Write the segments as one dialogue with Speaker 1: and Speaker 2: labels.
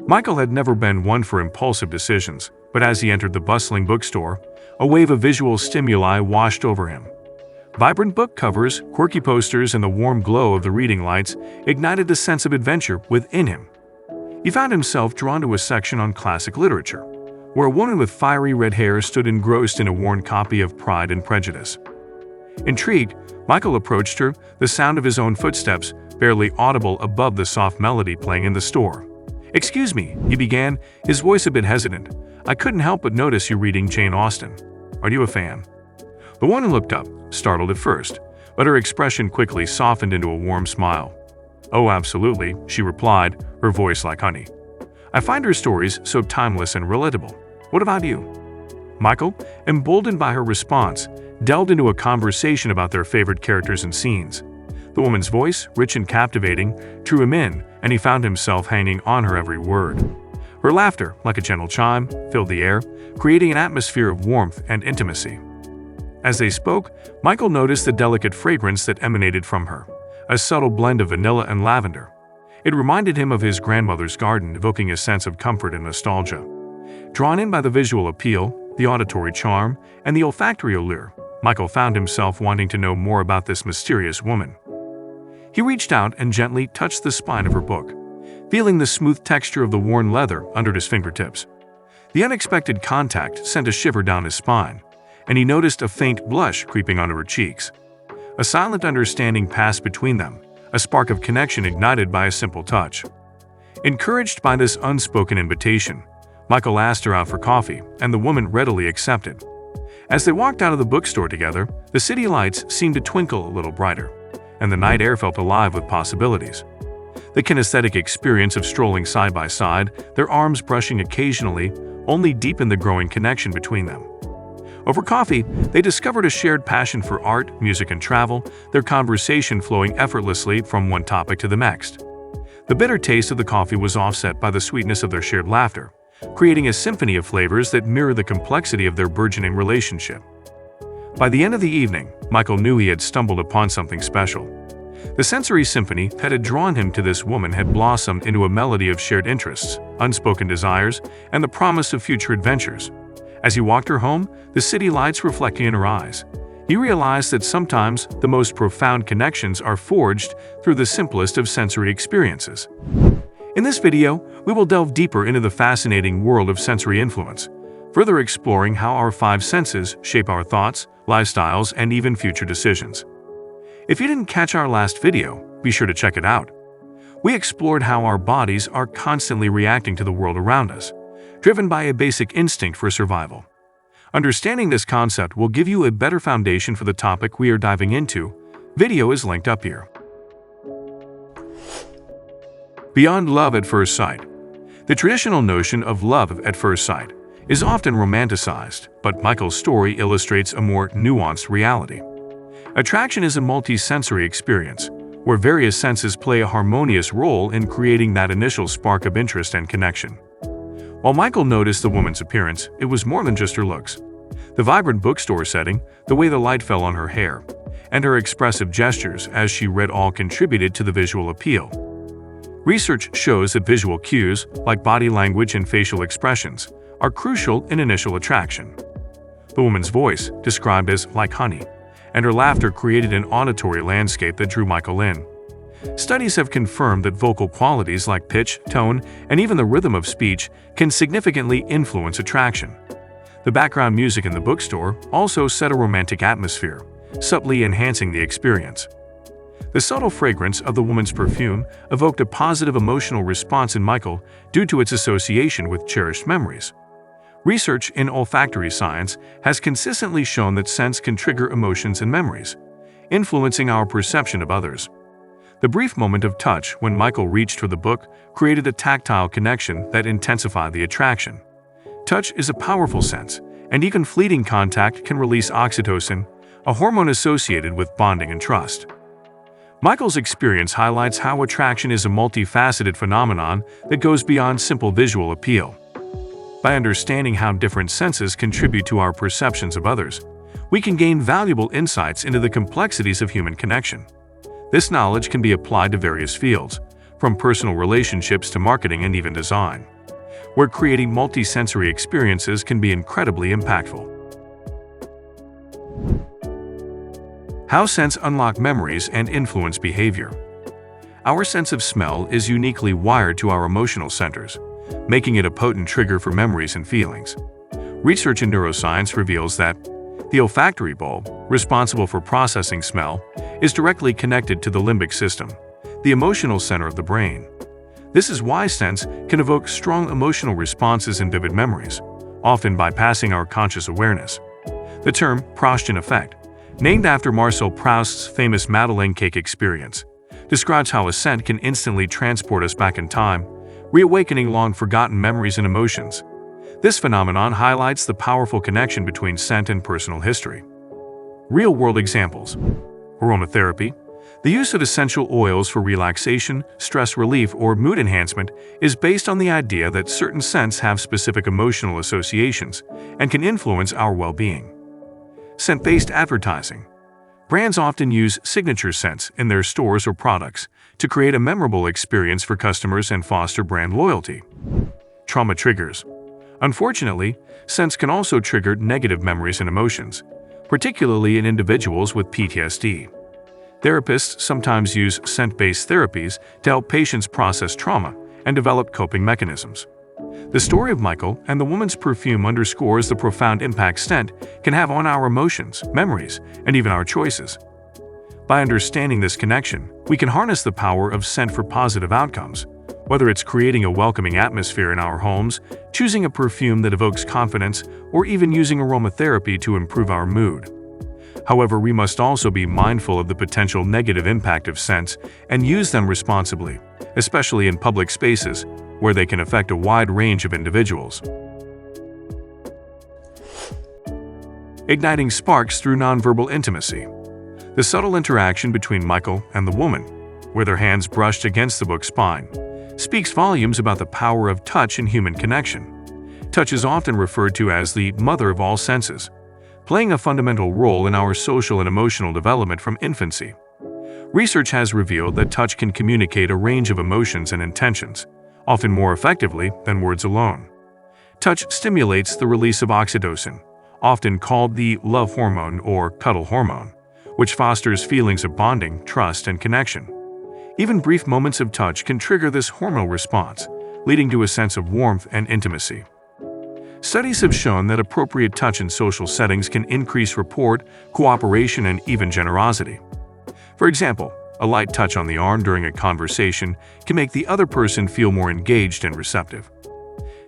Speaker 1: Michael had never been one for impulsive decisions, but as he entered the bustling bookstore, a wave of visual stimuli washed over him. Vibrant book covers, quirky posters, and the warm glow of the reading lights ignited a sense of adventure within him. He found himself drawn to a section on classic literature, where a woman with fiery red hair stood engrossed in a worn copy of Pride and Prejudice. Intrigued, Michael approached her, the sound of his own footsteps barely audible above the soft melody playing in the store. "Excuse me," he began, his voice a bit hesitant. "I couldn't help but notice you reading Jane Austen. Are you a fan?" The woman looked up, startled at first, but her expression quickly softened into a warm smile. "Oh, absolutely," she replied, her voice like honey. "I find her stories so timeless and relatable. What about you?" Michael, emboldened by her response, delved into a conversation about their favorite characters and scenes. The woman's voice, rich and captivating, drew him in, and he found himself hanging on her every word. Her laughter, like a gentle chime, filled the air, creating an atmosphere of warmth and intimacy. As they spoke, Michael noticed the delicate fragrance that emanated from her, a subtle blend of vanilla and lavender. It reminded him of his grandmother's garden, evoking a sense of comfort and nostalgia. Drawn in by the visual appeal, the auditory charm, and the olfactory allure, Michael found himself wanting to know more about this mysterious woman. He reached out and gently touched the spine of her book, feeling the smooth texture of the worn leather under his fingertips. The unexpected contact sent a shiver down his spine, and he noticed a faint blush creeping onto her cheeks. A silent understanding passed between them, a spark of connection ignited by a simple touch. Encouraged by this unspoken invitation, Michael asked her out for coffee, and the woman readily accepted. As they walked out of the bookstore together, the city lights seemed to twinkle a little brighter, and the night air felt alive with possibilities. The kinesthetic experience of strolling side by side, their arms brushing occasionally, only deepened the growing connection between them. Over coffee, they discovered a shared passion for art, music, and travel, their conversation flowing effortlessly from one topic to the next. The bitter taste of the coffee was offset by the sweetness of their shared laughter, creating a symphony of flavors that mirror the complexity of their burgeoning relationship. By the end of the evening, Michael knew he had stumbled upon something special. The sensory symphony that had drawn him to this woman had blossomed into a melody of shared interests, unspoken desires, and the promise of future adventures. As he walked her home, the city lights reflecting in her eyes, he realized that sometimes the most profound connections are forged through the simplest of sensory experiences. In this video, we will delve deeper into the fascinating world of sensory influence, further exploring how our five senses shape our thoughts, lifestyles, and even future decisions. If you didn't catch our last video, be sure to check it out. We explored how our bodies are constantly reacting to the world around us, driven by a basic instinct for survival. Understanding this concept will give you a better foundation for the topic we are diving into. Video is linked up here. Beyond love at first sight. The traditional notion of love at first sight is often romanticized, but Michael's story illustrates a more nuanced reality. Attraction is a multi-sensory experience, where various senses play a harmonious role in creating that initial spark of interest and connection. While Michael noticed the woman's appearance, it was more than just her looks. The vibrant bookstore setting, the way the light fell on her hair, and her expressive gestures as she read all contributed to the visual appeal. Research shows that visual cues, like body language and facial expressions, are crucial in initial attraction. The woman's voice, described as like honey, and her laughter created an auditory landscape that drew Michael in. Studies have confirmed that vocal qualities like pitch, tone, and even the rhythm of speech can significantly influence attraction. The background music in the bookstore also set a romantic atmosphere, subtly enhancing the experience. The subtle fragrance of the woman's perfume evoked a positive emotional response in Michael due to its association with cherished memories. Research in olfactory science has consistently shown that scents can trigger emotions and memories, influencing our perception of others. The brief moment of touch when Michael reached for the book created a tactile connection that intensified the attraction. Touch is a powerful sense, and even fleeting contact can release oxytocin, a hormone associated with bonding and trust. Michael's experience highlights how attraction is a multifaceted phenomenon that goes beyond simple visual appeal. By understanding how different senses contribute to our perceptions of others, we can gain valuable insights into the complexities of human connection. This knowledge can be applied to various fields, from personal relationships to marketing and even design. where creating multi-sensory experiences can be incredibly impactful. How scents unlock memories and influence behavior. Our sense of smell is uniquely wired to our emotional centers, making it a potent trigger for memories and feelings. Research in neuroscience reveals that the olfactory bulb, responsible for processing smell, is directly connected to the limbic system, the emotional center of the brain. This is why scents can evoke strong emotional responses and vivid memories, often bypassing our conscious awareness. The term Proustian effect, named after Marcel Proust's famous Madeleine cake experience, describes how a scent can instantly transport us back in time, reawakening long-forgotten memories and emotions. This phenomenon highlights the powerful connection between scent and personal history. Real-world examples. Aromatherapy. The use of essential oils for relaxation, stress relief, or mood enhancement is based on the idea that certain scents have specific emotional associations and can influence our well-being. Scent-based advertising. Brands often use signature scents in their stores or products to create a memorable experience for customers and foster brand loyalty. Trauma triggers. Unfortunately, scents can also trigger negative memories and emotions, particularly in individuals with PTSD. Therapists sometimes use scent-based therapies to help patients process trauma and develop coping mechanisms. The story of Michael and the woman's perfume underscores the profound impact scent can have on our emotions, memories, and even our choices. By understanding this connection, we can harness the power of scent for positive outcomes, whether it's creating a welcoming atmosphere in our homes, choosing a perfume that evokes confidence, or even using aromatherapy to improve our mood. However, we must also be mindful of the potential negative impact of scents and use them responsibly, especially in public spaces, where they can affect a wide range of individuals. Igniting sparks through nonverbal intimacy. The subtle interaction between Michael and the woman, where their hands brushed against the book's spine, speaks volumes about the power of touch in human connection. Touch is often referred to as the mother of all senses, playing a fundamental role in our social and emotional development from infancy. Research has revealed that touch can communicate a range of emotions and intentions, often more effectively than words alone. Touch stimulates the release of oxytocin, often called the love hormone or cuddle hormone, which fosters feelings of bonding, trust, and connection. Even brief moments of touch can trigger this hormonal response, leading to a sense of warmth and intimacy. Studies have shown that appropriate touch in social settings can increase rapport, cooperation, and even generosity. For example, a light touch on the arm during a conversation can make the other person feel more engaged and receptive.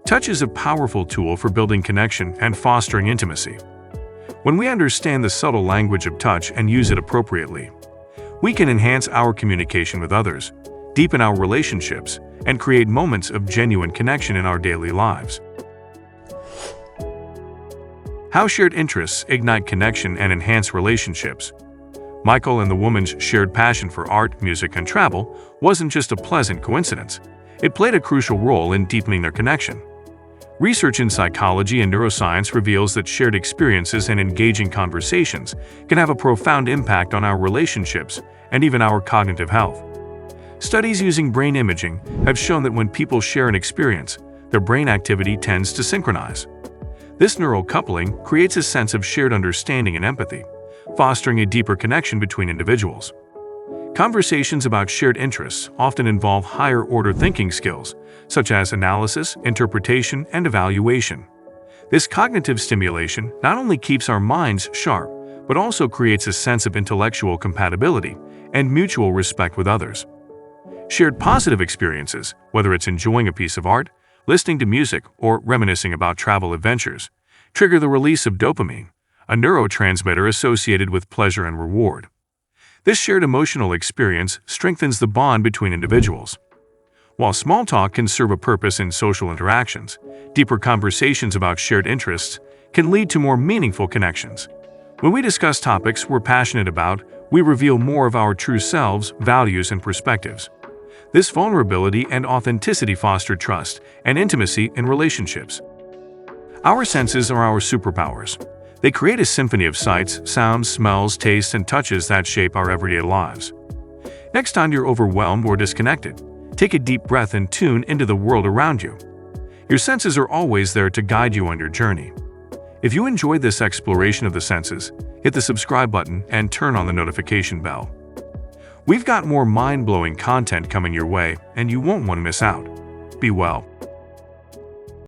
Speaker 1: Touch is a powerful tool for building connection and fostering intimacy. When we understand the subtle language of touch and use it appropriately, we can enhance our communication with others, deepen our relationships, and create moments of genuine connection in our daily lives. How shared interests ignite connection and enhance relationships. Michael and the woman's shared passion for art, music, and travel wasn't just a pleasant coincidence. It played a crucial role in deepening their connection. Research in psychology and neuroscience reveals that shared experiences and engaging conversations can have a profound impact on our relationships and even our cognitive health. Studies using brain imaging have shown that when people share an experience, their brain activity tends to synchronize. This neural coupling creates a sense of shared understanding and empathy, fostering a deeper connection between individuals. Conversations about shared interests often involve higher-order thinking skills, such as analysis, interpretation, and evaluation. This cognitive stimulation not only keeps our minds sharp, but also creates a sense of intellectual compatibility and mutual respect with others. Shared positive experiences, whether it's enjoying a piece of art, listening to music, or reminiscing about travel adventures, trigger the release of dopamine, a neurotransmitter associated with pleasure and reward. This shared emotional experience strengthens the bond between individuals. While small talk can serve a purpose in social interactions, deeper conversations about shared interests can lead to more meaningful connections. When we discuss topics we're passionate about, we reveal more of our true selves, values, and perspectives. This vulnerability and authenticity foster trust and intimacy in relationships. Our senses are our superpowers. They create a symphony of sights, sounds, smells, tastes, and touches that shape our everyday lives. Next time you're overwhelmed or disconnected, take a deep breath and tune into the world around you. Your senses are always there to guide you on your journey. If you enjoyed this exploration of the senses, hit the subscribe button and turn on the notification bell. We've got more mind-blowing content coming your way, and you won't want to miss out. Be well.